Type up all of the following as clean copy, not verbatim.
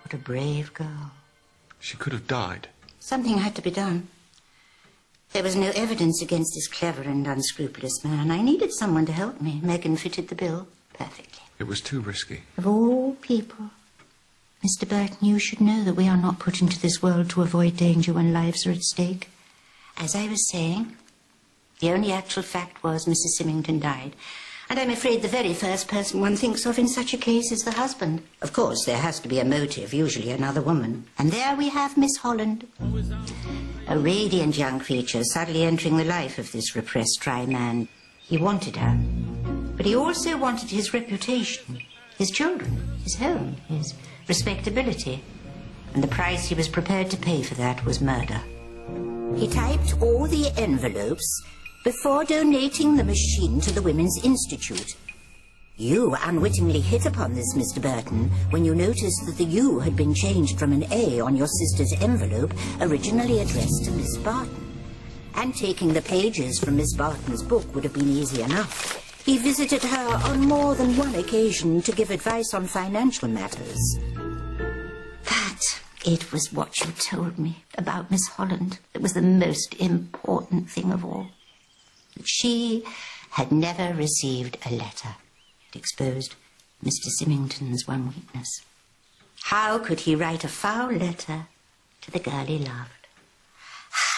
What a brave girl. She could have died. Something had to be done. There was no evidence against this clever and unscrupulous man. I needed someone to help me. Megan fitted the bill perfectly. It was too risky. Of all people, Mr. Burton, you should know that we are not put into this world to avoid danger when lives are at stake. As I was saying, the only actual fact was Mrs. Symington died. And I'm afraid the very first person one thinks of in such a case is the husband. Of course, there has to be a motive, usually another woman. And there we have Miss Holland. A radiant young creature suddenly entering the life of this repressed dry man. He wanted her. But he also wanted his reputation, his children, his home, his respectability. And the price he was prepared to pay for that was murder. He typed all the envelopes before donating the machine to the Women's Institute. You unwittingly hit upon this, Mr. Burton, when you noticed that the U had been changed from an A on your sister's envelope, originally addressed to Miss Barton. And taking the pages from Miss Barton's book would have been easy enough. He visited her on more than one occasion to give advice on financial matters. But it was what you told me about Miss Holland that was the most important thing of all. She had never received a letter. It exposed Mr. Symington's one weakness. How could he write a foul letter to the girl he loved?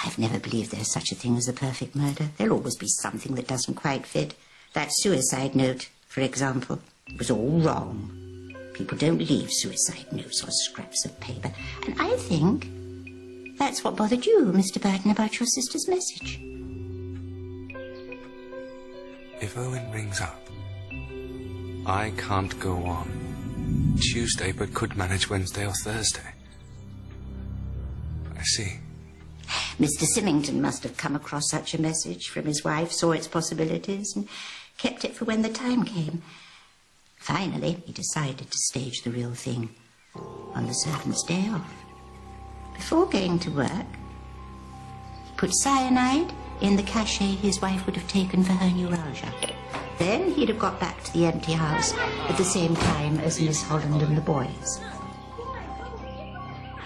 I've never believed there's such a thing as a perfect murder. There'll always be something that doesn't quite fit. That suicide note, for example, was all wrong. People don't leave suicide notes on scraps of paper. And I think that's what bothered you, Mr. Burton, about your sister's message. If Owen rings up, I can't go on Tuesday, but could manage Wednesday or Thursday. I see. Mr. Symington must have come across such a message from his wife, saw its possibilities, and kept it for when the time came. Finally, he decided to stage the real thing on the servant's day off. Before going to work, he put cyanide in the cachet his wife would have taken for her neuralgia. Then he'd have got back to the empty house at the same time as Miss Holland and the boys.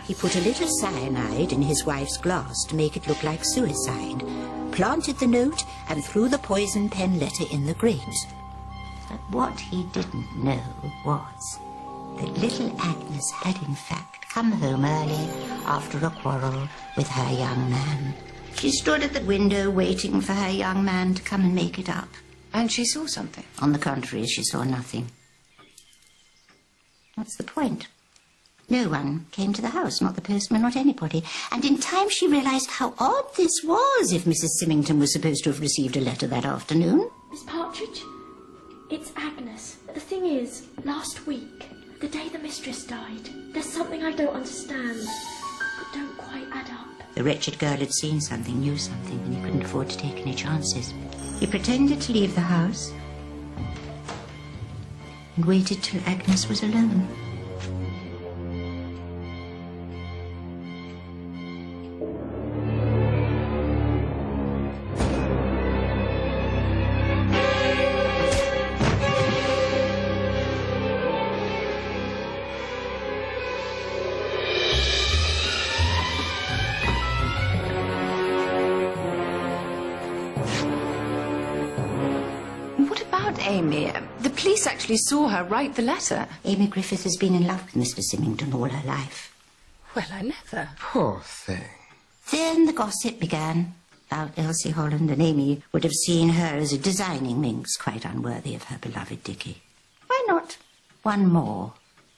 He put a little cyanide in his wife's glass to make it look like suicide, planted the note, and threw the poison pen letter in the grate. But what he didn't know was that little Agnes had in fact come home early after a quarrel with her young man. She stood at the window waiting for her young man to come and make it up. And she saw something? On the contrary, she saw nothing. What's the point? No one came to the house, not the postman, not anybody. And in time she realised how odd this was if Mrs. Symington was supposed to have received a letter that afternoon. Miss Partridge, it's Agnes. The thing is, last week, the day the mistress died, there's something I don't understand that don't quite add up. The wretched girl had seen something, knew something, and he couldn't afford to take any chances. He pretended to leave the house and waited till Agnes was alone. Amy, the police actually saw her write the letter. Amy Griffith has been in love with Mr. Symington all her life. Well, I never. Poor thing. Then the gossip began about Elsie Holland, and Amy would have seen her as a designing minx, quite unworthy of her beloved Dickie. Why not one more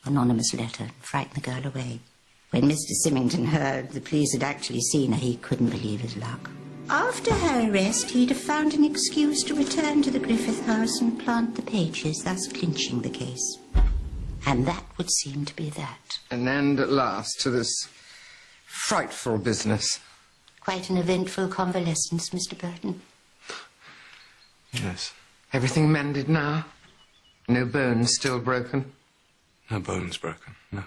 anonymous letter and frighten the girl away? When Mr. Symington heard the police had actually seen her, he couldn't believe his luck. After her arrest, he'd have found an excuse to return to the Griffith house and plant the pages, thus clinching the case. And that would seem to be that. An end at last to this frightful business. Quite an eventful convalescence, Mr. Burton. Yes. Everything mended now? No bones still broken? No bones broken, no.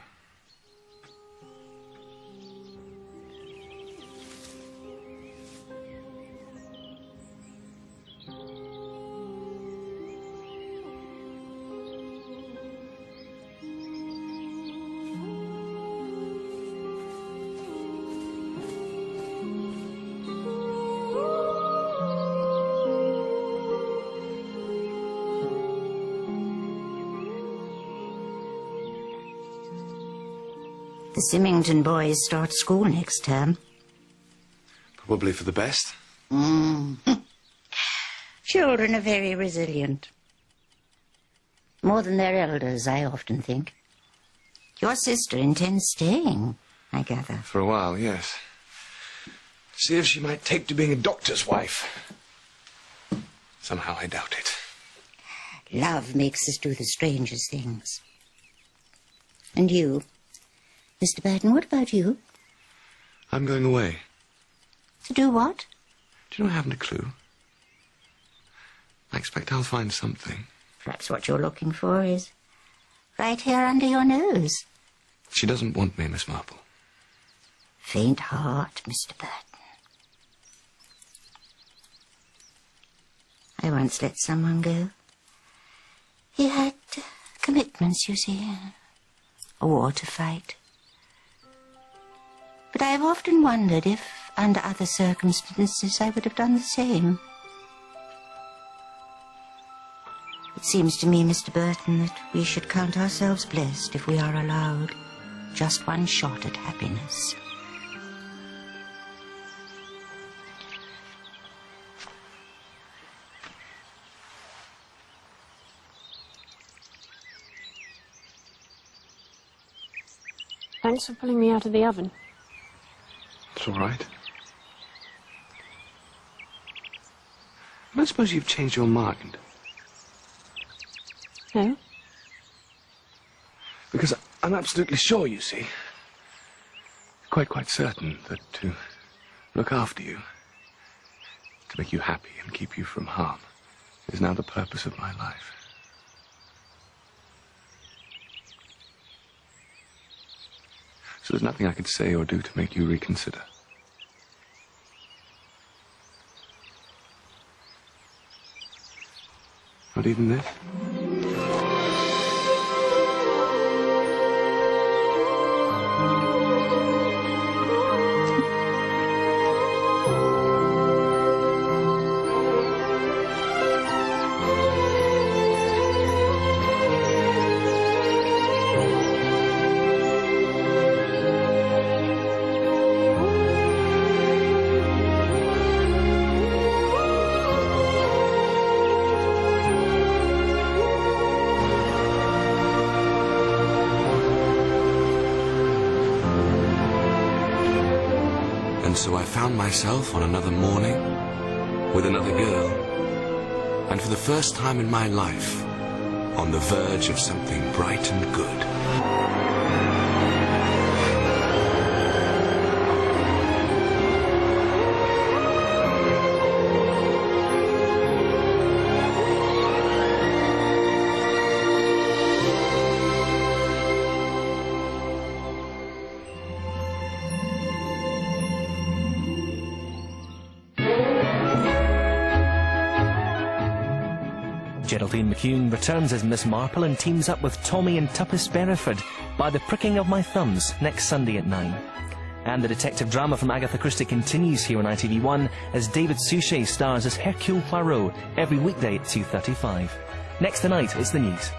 The Symington boys start school next term. Probably for the best. Children are very resilient. More than their elders, I often think. Your sister intends staying, I gather. For a while, yes. See if she might take to being a doctor's wife. Somehow I doubt it. Love makes us do the strangest things. And you, Mr. Burton, what about you? I'm going away. To do what? Do you know I haven't a clue? I expect I'll find something. Perhaps what you're looking for is right here under your nose. She doesn't want me, Miss Marple. Faint heart, Mr. Burton. I once let someone go. He had commitments, you see. A war to fight. But I have often wondered if, under other circumstances, I would have done the same. It seems to me, Mr. Burton, that we should count ourselves blessed if we are allowed just one shot at happiness. Thanks for pulling me out of the oven. It's all right. I don't suppose you've changed your mind. No? Because I'm absolutely sure, you see. Quite certain that to look after you, to make you happy and keep you from harm, is now the purpose of my life. So there's nothing I could say or do to make you reconsider. Not even this? And so I found myself on another morning with another girl, and for the first time in my life, on the verge of something bright and good. Geraldine McCune returns as Miss Marple and teams up with Tommy and Tuppence Bereford by the pricking of my thumbs next Sunday at 9. And the detective drama from Agatha Christie continues here on ITV1 as David Suchet stars as Hercule Poirot every weekday at 2:35. Next tonight, it's the news.